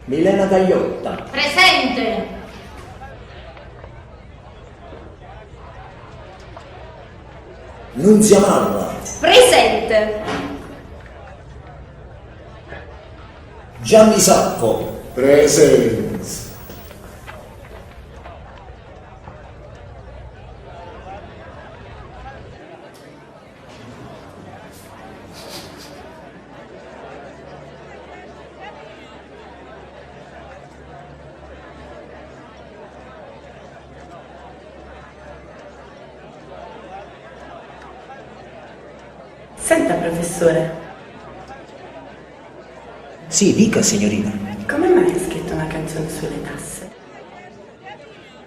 Milena Cagliotta. Presente. Nunzia Marra. Presente. Gianni Sacco. Presenza. Senta, professore, Sì, dica, signorina. come mai hai scritto una canzone sulle tasse?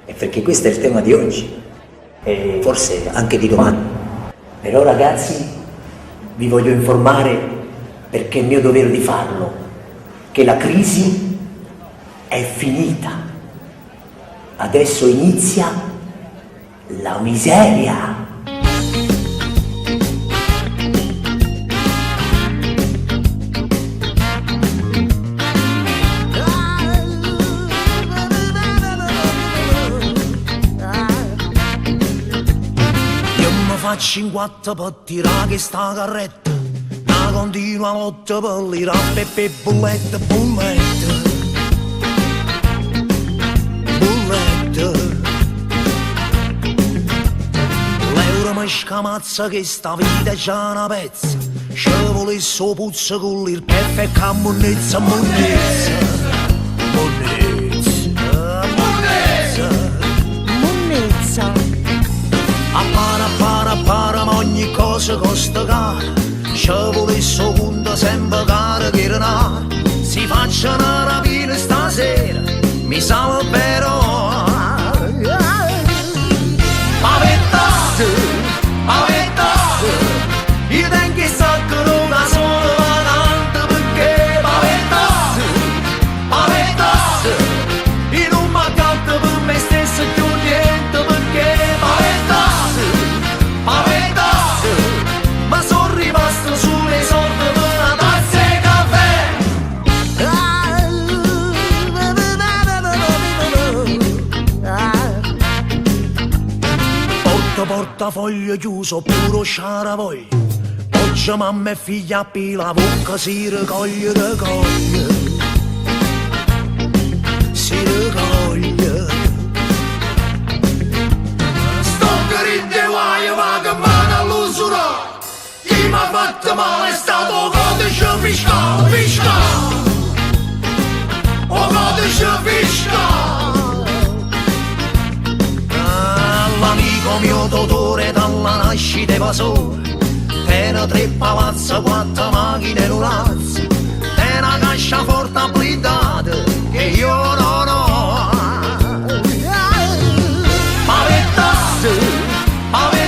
È perché questo è il tema di oggi. E forse anche di domani. Però, ragazzi, vi voglio informare, perché è mio dovere di farlo, che la crisi è finita. Adesso inizia la miseria. Faccio in quattro per tirare che sta carretta, una continua lotta per l'ira, pepe, bullette, bullette, bullette. L'euro mi scamazza che sta vita è già una pezza, ci volesse o puzza con il perfetto a monnezza, monnezza, monnezza, monnezza, monnezza. Appara, ma ogni cosa costa cara. Ci volesse punto sempre cara che era. Si faccia una rapina stasera, mi sa però. Paventate, paventate, io tengo che sacco da solo vanante perché paventate, paventate, io non mi accatto per me stesso più niente perché paventate, paventate, ma sono rimasto sulle sorte per una tazza di caffè. Portafoglio chiuso, puro sciaravoglia. Oggi mamma e figlia pila, bocca si raccoglie, raccoglie. Si raccoglie. Sto grinde guaio, ma che mano all'usura. Chi mi ha fatto male è stato codice fiscale, fiscale. O codice fiscale. L'amico mio dottore dalla nascita evasore, tiene 3 palazzi, 4 macchine e un razzo, tiene una cascia forte blindata che io non ho. Paventate, paventate.